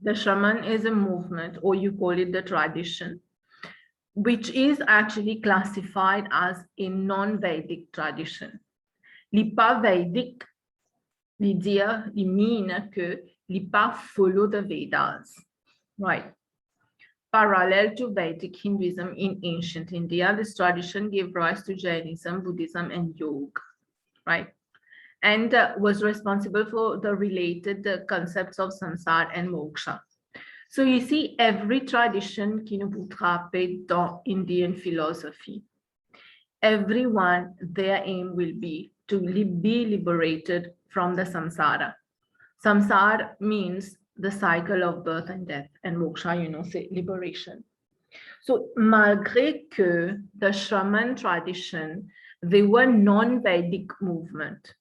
The shraman is a movement, or you call it the tradition, which is actually classified as a non-Vedic tradition. Les pas Vedic, l'idea, il mean que les pas follow the Vedas, right? Parallel to Vedic Hinduism in ancient India, this tradition gave rise to Jainism, Buddhism, and Yoga, right? And was responsible for the related concepts of samsara and moksha. So you see, every tradition qui nous peut trapper dans Indian philosophy, everyone, their aim will be to be liberated from the samsara. Samsara means the cycle of birth and death, and moksha, you know, say liberation. So malgré que the Shraman tradition, they were non-Vedic movement.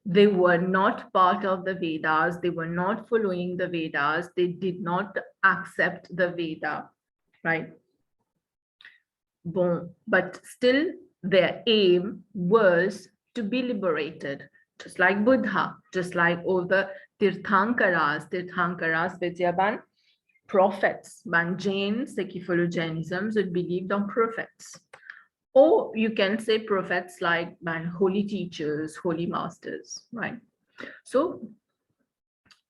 They were not part of the Vedas. They were not following the Vedas. They did not accept the Veda, right? Bon, but still their aim was to be liberated, just like Buddha, just like all the Tirthankaras, ban prophets, ban Jains, ceux qui follow Jainism, would believe in prophets. Or you can say prophets like ban holy teachers, holy masters, right? So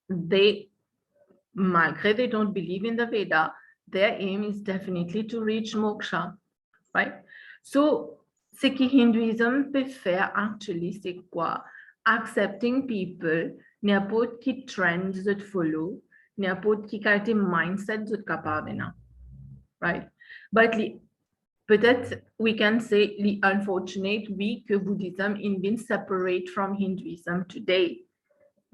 they, malgré they don't believe in the Veda, their aim is definitely to reach moksha, right? So ce que Hinduism peut faire actually, c'est quoi? Accepting people, n'importe qui trends that follow, n'importe qui qualité mindset that capable, right? But peut-être we can say the unfortunate we que Buddhism in been separate from Hinduism today,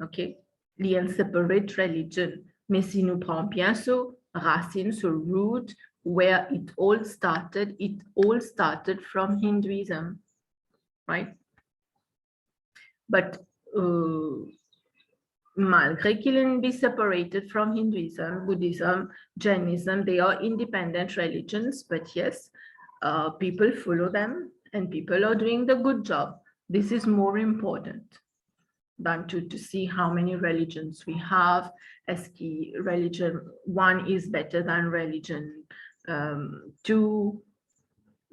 okay? Li a separate religion, mais si nous prend bien so racine, so root, where it all started from Hinduism, right? But malgré qu'il be separated from Hinduism, Buddhism, Jainism, they are independent religions, but yes, people follow them and people are doing the good job. This is more important than to see how many religions we have. As key religion, one is better than religion two.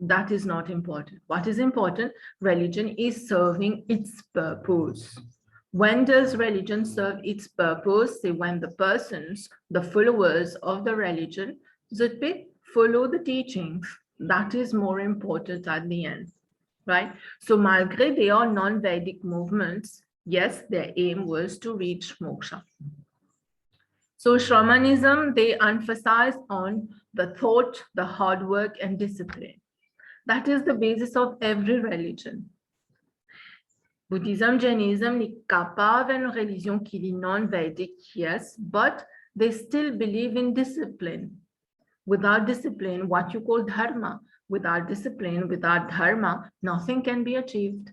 That is not important. What is important? Religion is serving its purpose. When does religion serve its purpose? Say when the persons, the followers of the religion, they follow the teachings. That is more important at the end, right? So malgré they are non-Vedic movements, yes, their aim was to reach moksha. So Shramanism, they emphasize on the thought, the hard work, and discipline. That is the basis of every religion. Buddhism, Jainism n'est capable une religion qui est non-Vedic, yes, but they still believe in discipline. Without discipline, what you call dharma, without discipline, without dharma, nothing can be achieved.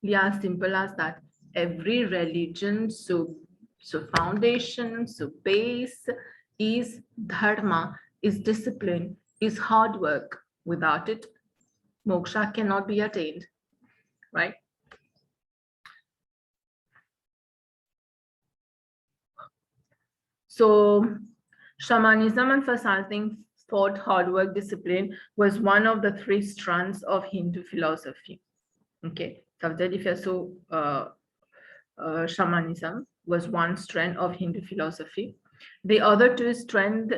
Yeah, as simple as that. Every religion, so foundation, so base is dharma, is discipline, is hard work. Without it, moksha cannot be attained, right? So shamanism emphasizing thought, hard work, discipline was one of the three strands of Hindu philosophy. Okay, so shamanism was one strand of Hindu philosophy. The other two strands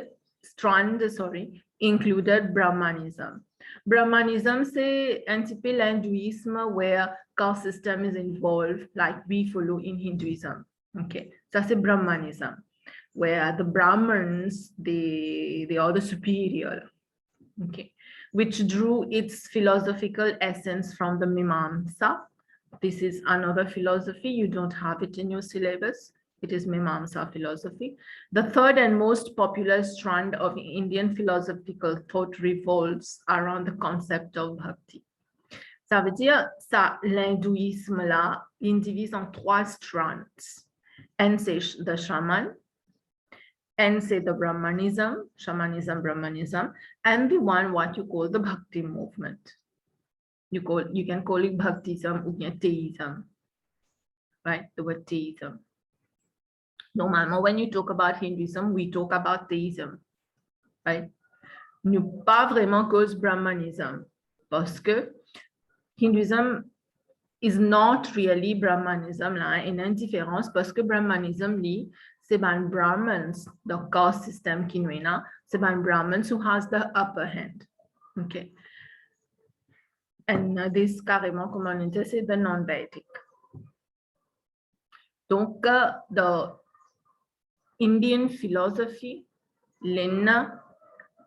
included Brahmanism. Brahmanism, c'est un petit peu l'hindouisme where caste system is involved, like we follow in Hinduism. Okay, so c'est Brahmanism, where the Brahmins, they are the superior. Okay, which drew its philosophical essence from the Mimamsa. This is another philosophy. You don't have it in your syllabus. It is Mimamsa philosophy. The third and most popular strand of Indian philosophical thought revolves around the concept of bhakti. Ça veut dire, ça, l'hindouisme là, il divise en trois strands. And c'est the shaman, and say the Brahmanism, shamanism, Brahmanism, and the one what you call the bhakti movement. You can call it bhaktism or theism, right? The word theism. Normalement, when you talk about Hinduism, we talk about theism, right? Nous pas vraiment cause Brahmanism, parce que Hinduism is not really Brahmanism là, une indifférence parce que Brahmanism li, c'est ban Brahmins, the caste system qui nous là, c'est ban Brahmins who has the upper hand. Okay. And this carrément comme on dit, c'est the non-Vedic. Donc, the Indian philosophy, Lena,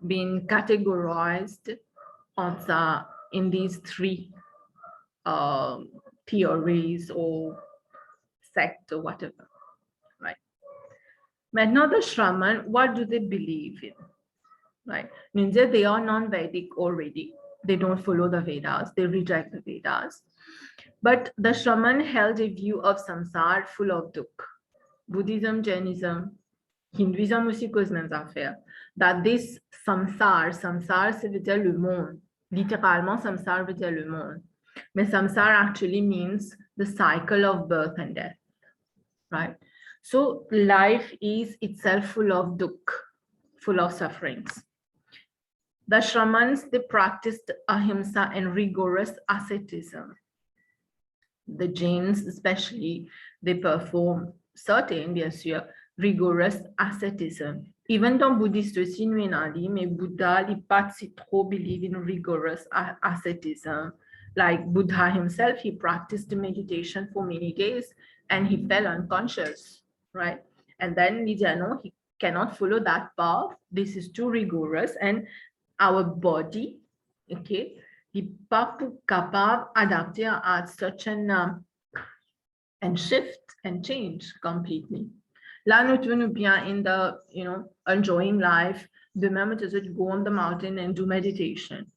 been categorized in these three theories or sect or whatever, right? Maintenant, the Shraman, what do they believe in, right? Means that they are non-Vedic already. They don't follow the Vedas. They reject the Vedas. But the Shraman held a view of samsara full of dukh. Buddhism, Jainism, Hinduism aussi cause mêmes affaires. That this samsara, ça veut dire le monde. Littéralement, samsara veut dire le monde. Mais samsara actually means the cycle of birth and death, right? So life is itself full of dukh, full of sufferings. The Shramans, they practiced ahimsa and rigorous asceticism. The Jains especially, they perform certain, bien sûr, rigorous asceticism. Even dans Buddhist aussi, nous en dit, mais Buddha, il pas si trop believe in rigorous asceticism. Like Buddha himself, he practiced meditation for many days and he fell unconscious, right? And then he said, no, he cannot follow that path. This is too rigorous and our body, okay, n'est pas capable d'adapter at such an and shift and change completely. Là, nous bien in the, enjoying life. Demain, to go on the mountain and do meditation.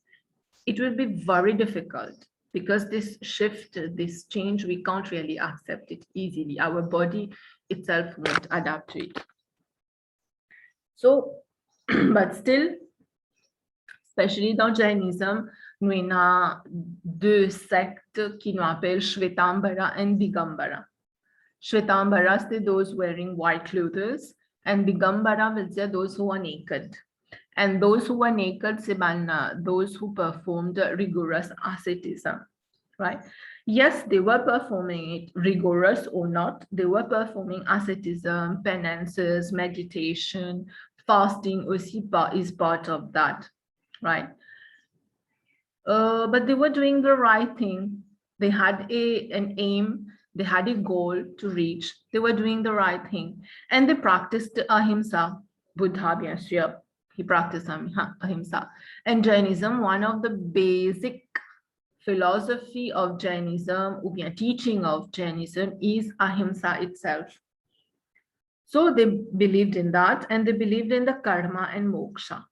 It will be very difficult because this shift, this change, we can't really accept it easily. Our body itself won't adapt to it. So, but still, especially dans Jainism, nous avons deux sectes qui nous appellent Shvetambara and Digambara. Shvetambara, c'est those wearing white clothes, and Digambara will say those who are naked. And those who are naked, c'est those who performed rigorous asceticism, right? Yes, they were performing it, rigorous or not, they were performing asceticism, penances, meditation, fasting aussi is part of that, right? But they were doing the right thing. They had an aim, they had a goal to reach. They were doing the right thing. And they practiced ahimsa. Buddha, bien sûr, he practiced ahimsa. And Jainism, one of the basic philosophy of Jainism, or teaching of Jainism, is ahimsa itself. So they believed in that, and they believed in the karma and moksha.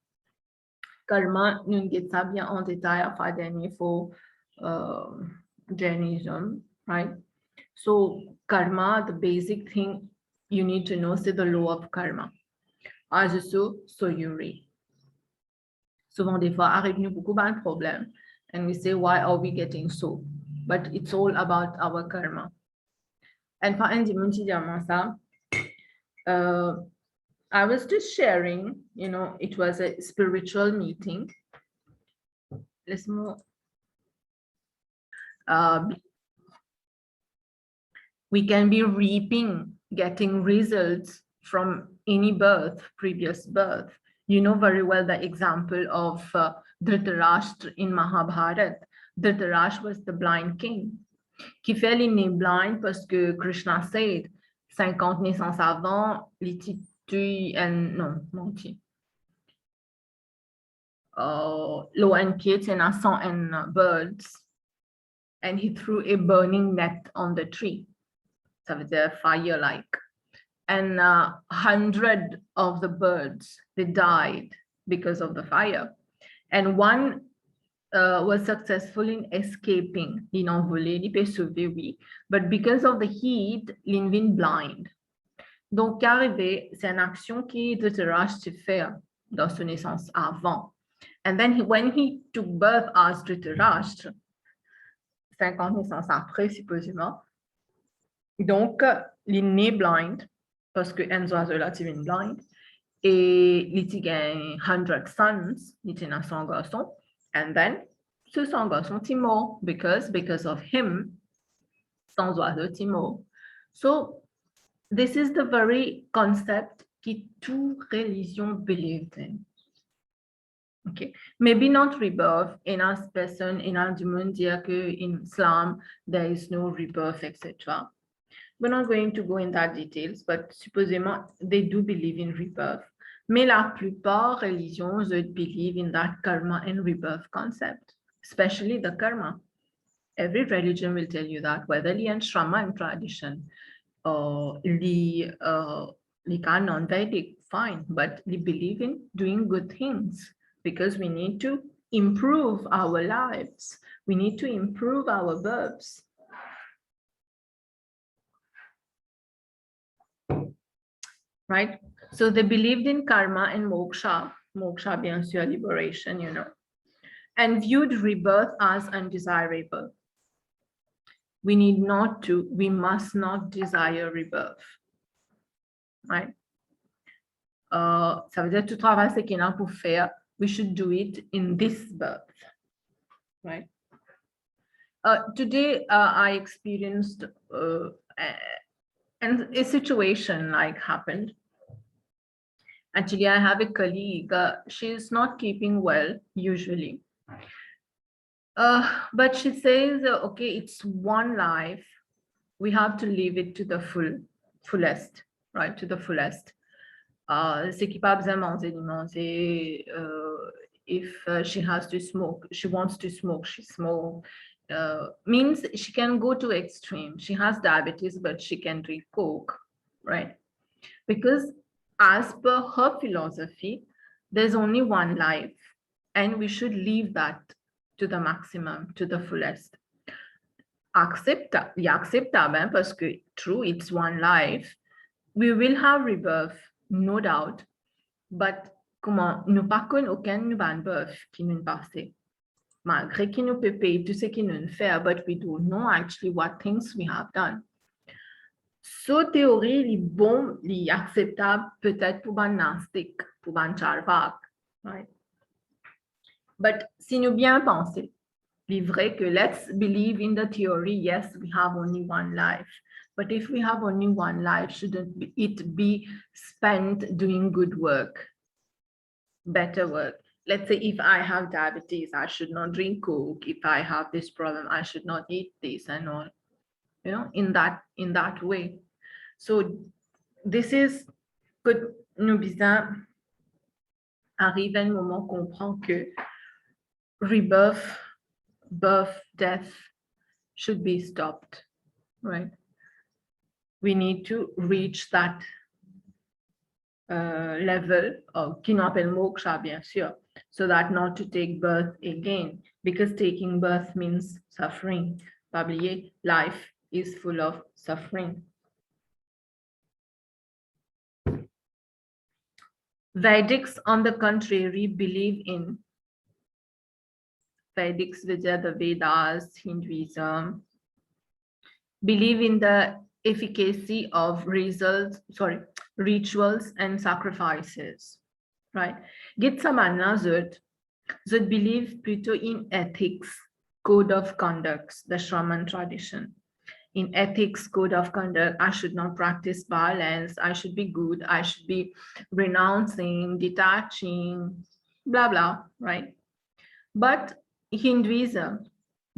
Karma, nous get ça bien en détail à faire dernier for Jainism, right? So karma, the basic thing you need to know is the law of karma. As so, so you read. Souvent des fois, arrive-nous beaucoup de problèmes, and we say, why are we getting so? But it's all about our karma. And for ça, I was just sharing, it was a spiritual meeting. Let's move. We can be reaping, getting results from any birth, previous birth. You know very well the example of Dhritarashtra in Mahabharata. Dhritarashtra was the blind king. Qui fait les nés blind parce que Krishna said 50 naissances avant, les non, menti. Low and kids and 100 birds, and he threw a burning net on the tree. Ça veut dire fire-like. And 100 of the birds, they died because of the fire. And one was successful in escaping. Il en volait, il peut sauver, oui. But because of the heat, il devient blind. Donc, arrivé, c'est une action qui Dhritarashtra fait dans son naissance avant. And then when he took birth as Dhritarashtra, 50 naissances après, supposément, donc, il est né blind parce que un oiseau là, tu blind. Et il a 100 sons, il a 100 garçons. And then, ce 100 garçons, il mort because of him, 100 oiseaux, il mort. So, this is the very concept qui toute religion believes in. Okay, maybe not rebirth. In our person, in our dire que in Islam there is no rebirth, etc. We're not going to go in that details, but supposément they do believe in rebirth. Mais la plupart religions believe in that karma and rebirth concept, especially the karma. Every religion will tell you that, whether in shramana tradition or the non-Vedic, fine, but they believe in doing good things because we need to improve our lives. We need to improve our verbs. Right? So they believed in karma and moksha bien sûr, liberation, you know, and viewed rebirth as undesirable. We must not desire rebirth. Right? Ça veut dire tout travail c'est qu'il y a pour faire, we should do it in this birth. Right? Today, I experienced and a situation like happened. Actually, I have a colleague, she's not keeping well usually. But she says, okay, it's one life. We have to live it to the fullest, right? To the fullest. C'est qui pas besoin manger, if she has to smoke, she wants to smoke, she smokes. Means she can go to extreme. She has diabetes, but she can drink Coke, right? Because as per her philosophy, there's only one life, and we should leave that to the maximum, to the fullest. Acceptable, parce que true, it's one life. We will have rebirth, no doubt, but comment nous pas connaît aucun rebirth qui nous passe. Malgré qu'il nous peut payer tout ce qu'il nous fait, but we don't know actually what things we have done. So théorie, les bon, les acceptable peut-être pour un nastic, pour un charvak, right? But si nous bien penser, c'est vrai que let's believe in the theory, yes, we have only one life. But if we have only one life, shouldn't it be spent doing good work, better work? Let's say if I have diabetes, I should not drink Coke. If I have this problem, I should not eat this and all, you know, in that way. So this is que nous besoin arriver un moment comprend que rebirth, birth, death should be stopped, right? We need to reach that level of qui nous appelle moksha, bien sûr, so that not to take birth again, because taking birth means suffering. Probably life is full of suffering. Vedics, on the contrary, believe in Vedics, which are the Vedas, Hinduism, believe in the efficacy of rituals and sacrifices, right? Gitsamana Zut believe plutôt in ethics, code of conduct, the shramana tradition. In ethics, code of conduct, I should not practice violence, I should be good, I should be renouncing, detaching, blah, blah, right? But Hinduism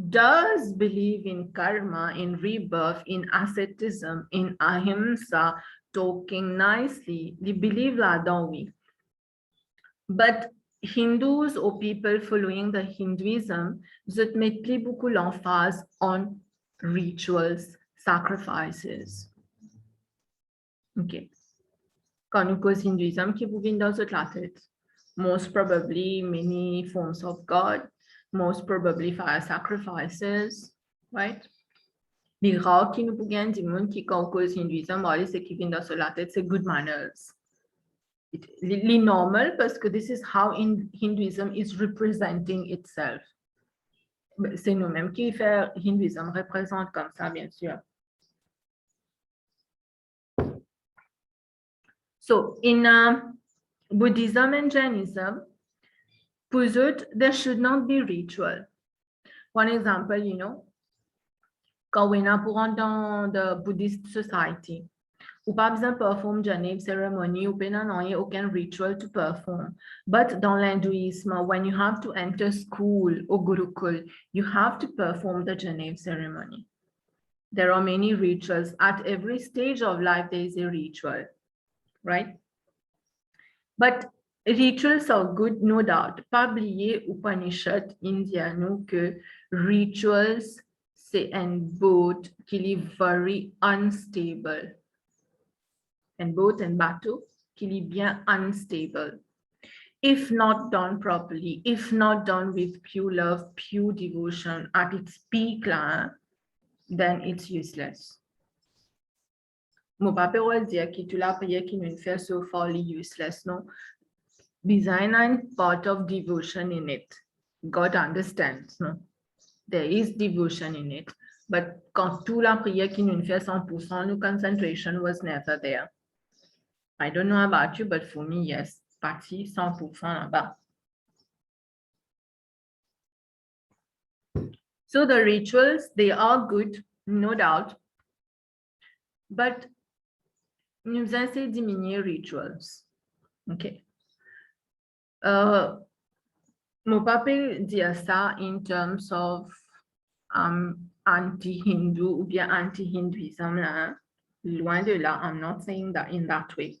does believe in karma, in rebirth, in asceticism, in ahimsa, talking nicely. They believe là-dedans, oui. But Hindus or people following the Hinduism, they met plus beaucoup l'emphase on rituals, sacrifices. Okay. Quand nous cause Hinduism, qui vous vient dans la tête? Most probably many forms of God, most probably fire sacrifices, right? Les rares qui nous pouvions dire qui cause Hinduism, c'est qui vient dans la tête, c'est good manners. Les normal parce que this is how Hinduism is representing itself. C'est nous-mêmes qui fait Hinduism représente comme ça, bien sûr. So in Buddhism and Jainism, pour eux, there should not be ritual. One example, you know, quand on est dans the Buddhist society, ou pas besoin de perform Genève ceremony, ou pas aucun ritual to perform. But dans l'hindouisme, when you have to enter school or gurukul, you have to perform the Genève ceremony. There are many rituals. At every stage of life, there is a ritual, right? But rituals are good, no doubt. Pas oublier Upanishad indiano que rituals, c'est un boat qui est very unstable. And boat and bateau qui est bien unstable. If not done properly, if not done with pure love, pure devotion at its peak, then it's useless. Mon papa will dire que tu l'as prié qui nous fait so far useless, no? Design and part of devotion in it. God understands, no? There is devotion in it. But quand tout la prière qui nous fait 100%, no concentration was never there. I don't know about you, but for me, yes, parti 100% là-bas. So the rituals, they are good, no doubt. But nous essayons de diminuer rituals. Okay. Mon papa dit ça in terms of anti-Hindu ou bien anti-Hinduisme. Loin de là, I'm not saying that in that way.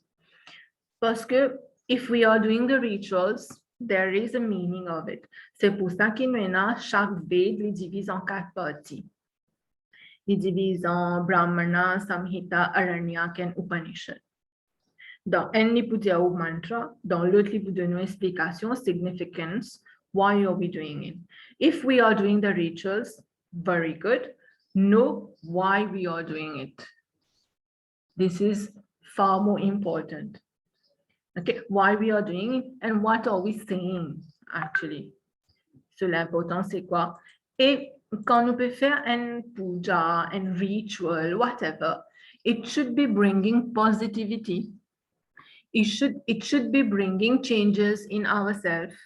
Parce que if we are doing the rituals, there is a meaning of it. C'est pour ça qu'il y a chaque Veda les divise en 4 parties. Il divise en Brahmana, Samhita, Aranyak et Upanishad. Dans un livre de mantra, dans l'autre livre de nos explications, significance, why are we doing it? If we are doing the rituals, very good. Know why we are doing it. This is far more important. Okay, why we are doing it and what are we saying actually. So l'important c'est quoi? Et quand on peut faire un puja, un ritual, whatever, it should be bringing positivity. It should be bringing changes in ourselves.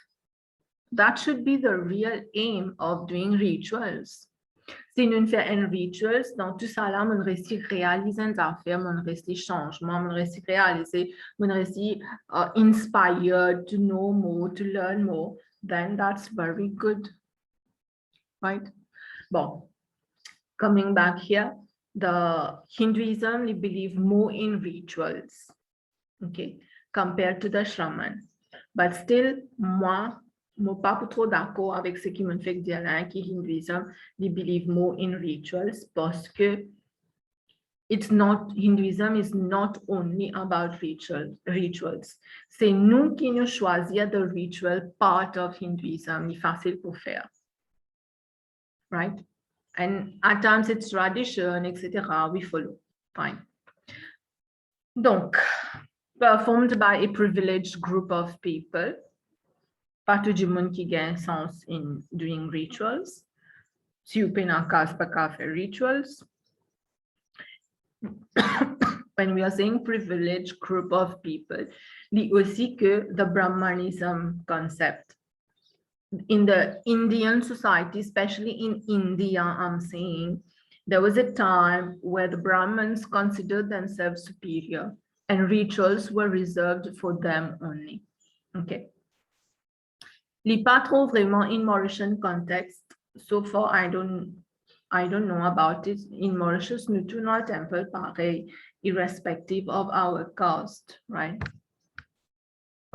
That should be the real aim of doing rituals. Si nous faisons un rituals, dans tout ça là, on reste réaliser des affaires, on reste changement, on reste réaliser, on reste inspired to know more, to learn more, then that's very good, right? Bon, coming back here, the Hinduism, they believe more in rituals, okay, compared to the shraman. But still, moi, je ne suis pas trop d'accord avec ce qui me fait dire là, que Hinduism, they believe more in rituals, parce que it's not, Hinduism is not only about rituals. C'est nous qui nous choisir the ritual part of Hinduism, c'est facile pour faire. Right? And at times it's tradition, etc. We follow. Fine. Donc, performed by a privileged group of people. Pas tout le monde qui gagne sens in doing rituals. Si vous payez un casse pas qu'à faire rituals. When we are saying privileged group of people, dit aussi que the Brahmanism concept. In the Indian society, especially in India, I'm saying, there was a time where the Brahmins considered themselves superior and rituals were reserved for them only. Okay. Les pas trop vraiment in Mauritian context. So far, I don't know about it. In Mauritius, nous tous nos temples pareil, irrespective of our caste, right?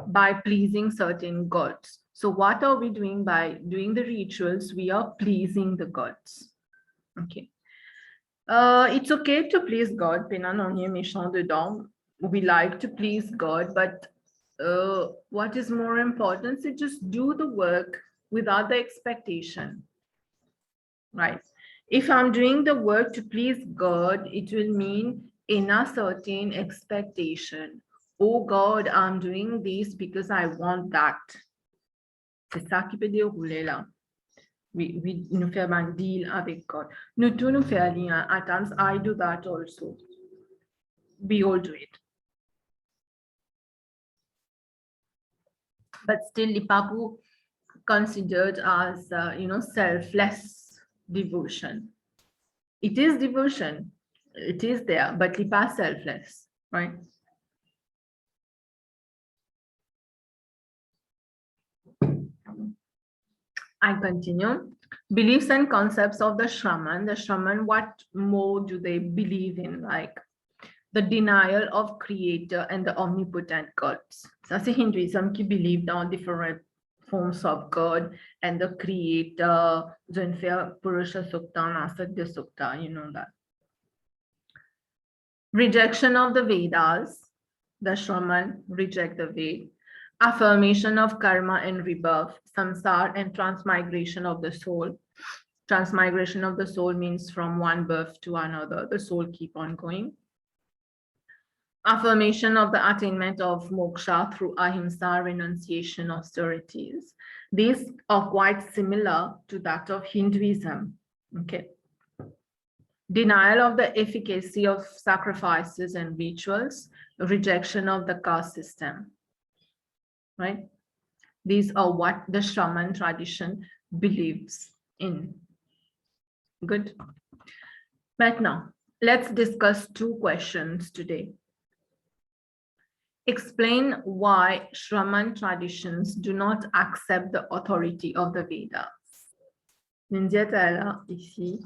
By pleasing certain gods. So what are we doing by doing the rituals? We are pleasing the gods. Okay. It's okay to please God. We like to please God, but what is more important is just do the work without the expectation, right? If I'm doing the work to please God, it will mean in a certain expectation. Oh God, I'm doing this because I want that. C'est ça qui peut dérouler là. Oui, nous faisons un deal avec God. Nous tous nous faisons un lien. At times, I do that also. We all do it. but still Lipapu considered as selfless devotion. It is devotion, it is there, but Lipa selfless, right? I continue. Beliefs and concepts of the Shraman. The Shraman, what more do they believe in? Like the denial of creator and the omnipotent gods. Ça, c'est Hinduism qui believe dans different forms of God and the creator, Zanfia Purusha Sukta, Nasadya Sukta, you know that. Rejection of the Vedas. The Shraman reject the Ved. Affirmation of karma and rebirth, samsara and transmigration of the soul. Transmigration of the soul means from one birth to another, the soul keep on going. Affirmation of the attainment of moksha through ahimsa, renunciation, austerities. These are quite similar to that of Hinduism. Okay. Denial of the efficacy of sacrifices and rituals, rejection of the caste system. Right? These are what the Shraman tradition believes in. Good. But now, let's discuss two questions today. Explain why Shraman traditions do not accept the authority of the Vedas. Nindiatala ici,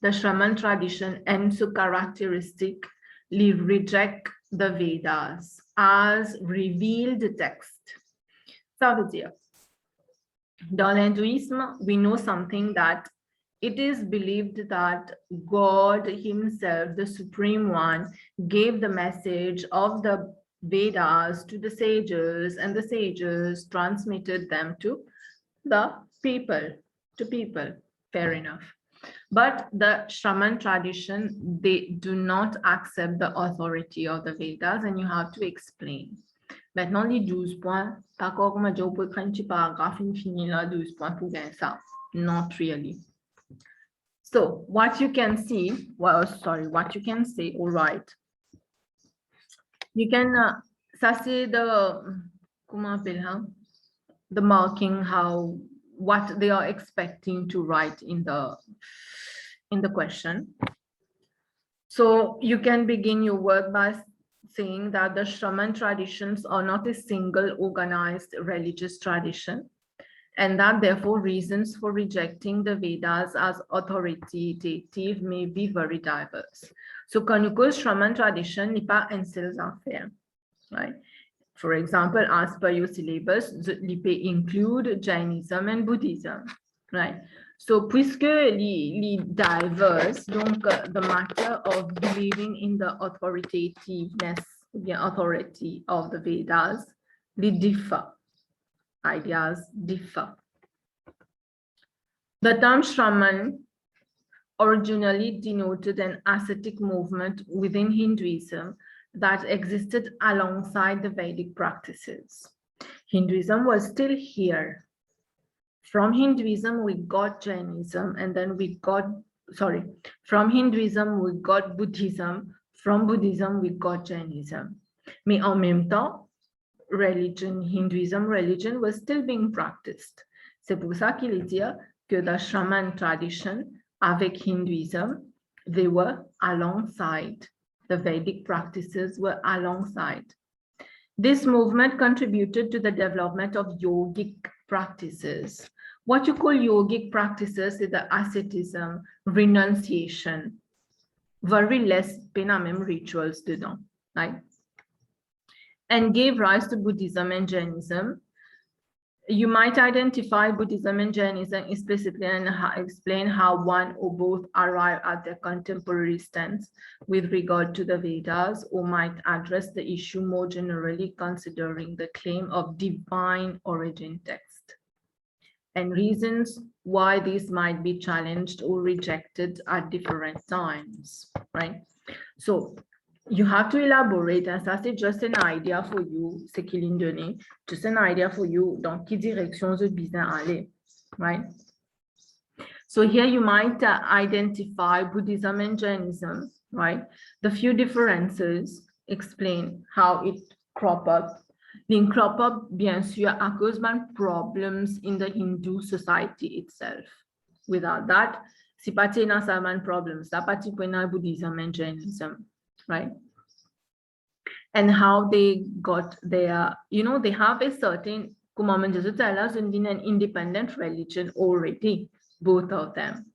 the Shraman tradition and so characteristically reject the Vedas as revealed text. Ça veut dire, dans l'hindouisme, we know something that it is believed that God himself, the Supreme One, gave the message of the Vedas to the sages, and the sages transmitted them to the people, fair enough. But the Shraman tradition, they do not accept the authority of the Vedas, and you have to explain. Maintenant, les 12 points, d'accord, comme je peux prendre un petit paragraphe infini là, 12 points pour gagner ça. Not really. So, what you can see, what you can say, all right. You can, ça c'est the, comment on appelle ça? The marking, what they are expecting to write in the question. So you can begin your work by saying that the Shraman traditions are not a single organized religious tradition, and that therefore reasons for rejecting the Vedas as authoritative may be very diverse. So Kanukul's Shraman tradition n'est pas un seul affaire, right? For example, as per your syllabus, l'IP include Jainism and Buddhism, right? So, puisque les diverse, donc the matter of believing in the authoritativeness, the authority of the Vedas, they differ. Ideas differ. The term Shraman originally denoted an ascetic movement within Hinduism that existed alongside the Vedic practices. Hinduism was still here. From Hinduism, we got Jainism, and then from Hinduism, we got Buddhism. From Buddhism, we got Jainism. Mais en même temps, Hinduism religion was still being practiced. C'est pour ça qu'il est dit que the Shraman tradition, avec Hinduism, they were alongside. The Vedic practices were alongside. This movement contributed to the development of yogic practices. What you call yogic practices is the asceticism, renunciation, very less penamem rituals dedans, right? And gave rise to Buddhism and Jainism. You might identify Buddhism and Jainism explicitly and explain how one or both arrive at their contemporary stance with regard to the Vedas, or might address the issue more generally, considering the claim of divine origin text and reasons why these might be challenged or rejected at different times, right? So you have to elaborate, and ça c'est just an idea for you, ce qu'il est donné, just an idea for you dans quelle direction vous besoin aller, right? So here you might identify Buddhism and Jainism, right? The few differences, explain how it crop up, They crop up, bien sûr, à cause of problems in the Hindu society itself. Without that, si pati na saman problems, la pati na Buddhism and Jainism, right? And how they got their, they have a certain, Kumaman just tell us, in an independent religion already, both of them.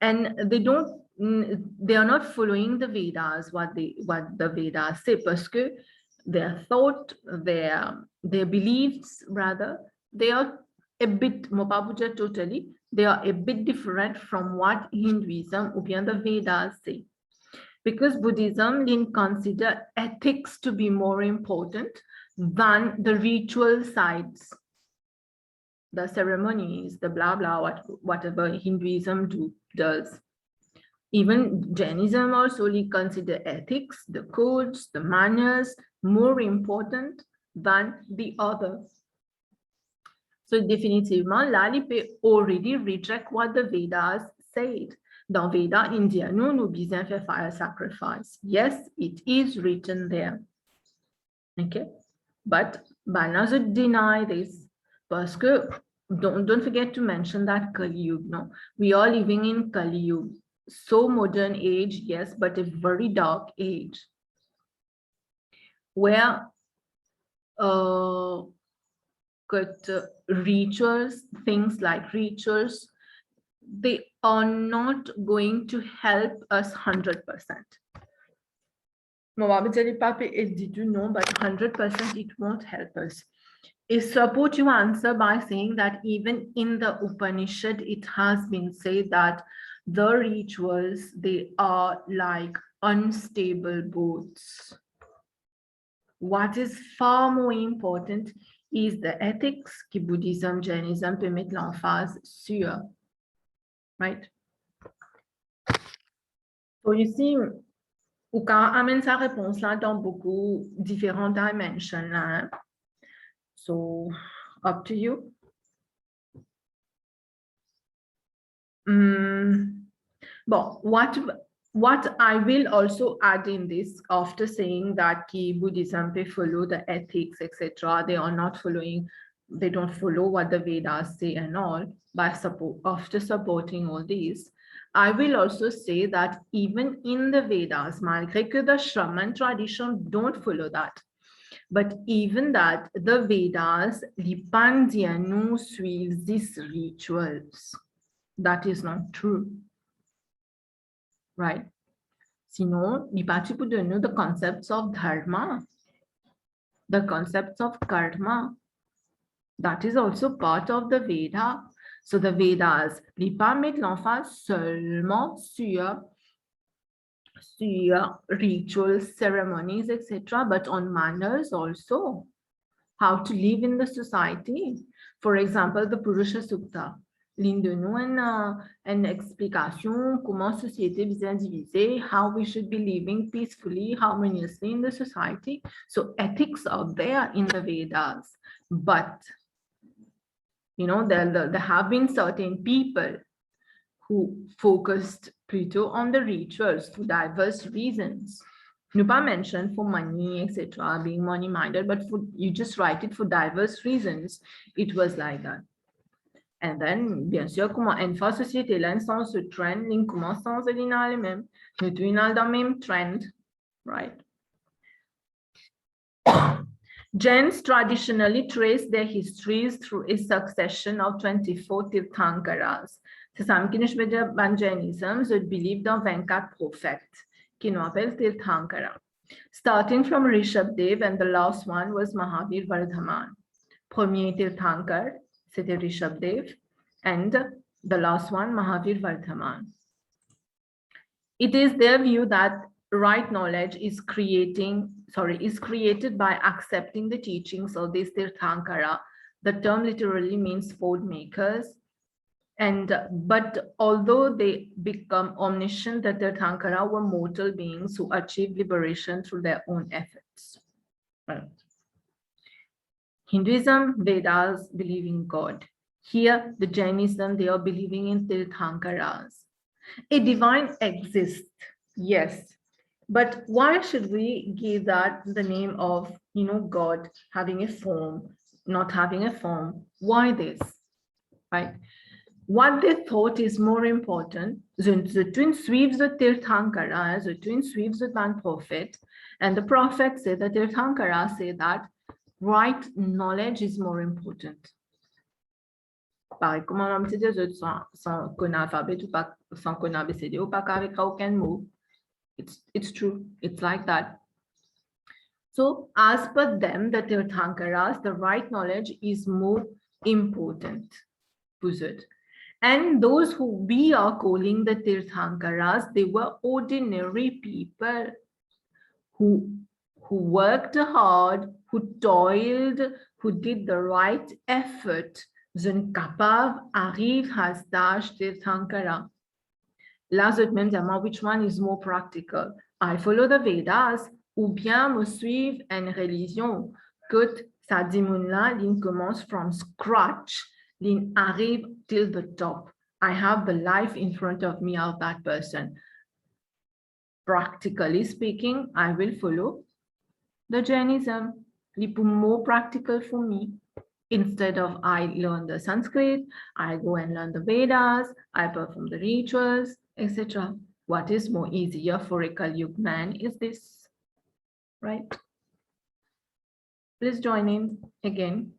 And they are not following the Vedas, what the Vedas say, because their thought, their beliefs, rather, they are a bit, Mopabuja totally, they are a bit different from what Hinduism or the Vedas say. Because Buddhism didn't consider ethics to be more important than the ritual sides, the ceremonies, the blah, blah, whatever Hinduism does. Even Jainism also consider ethics, the codes, the manners, more important than the other. So définitivement, là, il peut already reject what the Vedas said. Dans Veda India, nous besoin faire fire sacrifice. Yes, it is written there. Okay, but Banas would deny this. Parce que, don't forget to mention that Kali Yuga, no? We are living in Kali Yuga. So modern age, yes, but a very dark age. Where rituals, things like rituals, they are not going to help us 100%. It did you know, but 100% it won't help us. Is support you answer by saying that even in the Upanishad, it has been said that the rituals, they are like unstable boats. What is far more important is the ethics que Buddhism, Jainism peut mettre l'emphase sur. Right? So you see, Uka amène sa réponse là dans beaucoup différentes dimensions là. So up to you. But what I will also add in this, after saying that ki Buddhism they follow the ethics, etc., they are not following, they don't follow what the Vedas say and all, after supporting all these, I will also say that even in the Vedas, malgré que the shramana tradition don't follow that, but even that the Vedas, les Pandyanos suivent these rituals. That is not true. Right? Sinon, il parti pour donner the concepts of dharma, the concepts of karma. That is also part of the Veda. So the Vedas, ils pas mettre l'emphase seulement sur rituals, ceremonies, etc., but on manners also. How to live in the society. For example, the Purusha Sukta. L'une de nous une explication comment société bien divisée, how we should be living peacefully, harmoniously in the society. So ethics are there in the Vedas, but there have been certain people who focused plutôt on the rituals for diverse reasons. Nupa mentioned for money, etc., being money-minded, but you just write it for diverse reasons. It was like that. And then, bien sûr, comment une fois société là, sans ce trend, ils commencent à aller dans le même, nous tous dans le même trend, right? Jains traditionally trace their histories through a succession of 24 Tirthankaras. C'est ça qui nous veut dire, dans Jainism, je believe dans 24 prophètes, qui nous appellent Tirthankara. Starting from Rishabdev, and the last one was Mahavir Vardhaman. Premier Tirthankar, c'était Rishabdev, and the last one, Mahavir Vardhaman. It is their view that right knowledge is created by accepting the teachings of this Tirthankara. The term literally means fold makers. But although they become omniscient, the Tirthankara were mortal beings who achieved liberation through their own efforts. Right. Hinduism, Vedas believe in God. Here, the Jainism, they are believing in Tirthankaras. A divine exists, yes, But why should we give that the name of, God having a form, not having a form? Why this, right? What they thought is more important, the twin sweeps the Tirthankara, the twin sweeps the man prophet, and the prophet said that Tirthankara say that right knowledge is more important. Pareil, comment on me dit, sans qu'on alphabet ou pas, sans qu'on ABCD ou pas avec aucun mot. It's true. It's like that. So as per them, the Tirthankaras, the right knowledge is more important. And those who we are calling the Tirthankaras, they were ordinary people who worked hard, who toiled, who did the right effort. Zun kapav arrive has dash Tirthankara. Là, je me demande which one is more practical. I follow the Vedas ou bien me suivre une religion que sa dimuna l'in commence from scratch, l'in arrive till the top. I have the life in front of me of that person. Practically speaking, I will follow the Jainism. It's more practical for me. Instead of I learn the Sanskrit, I go and learn the Vedas, I perform the rituals, etc. What is more easier for a Kali Yuga man is this, right? Please join in again.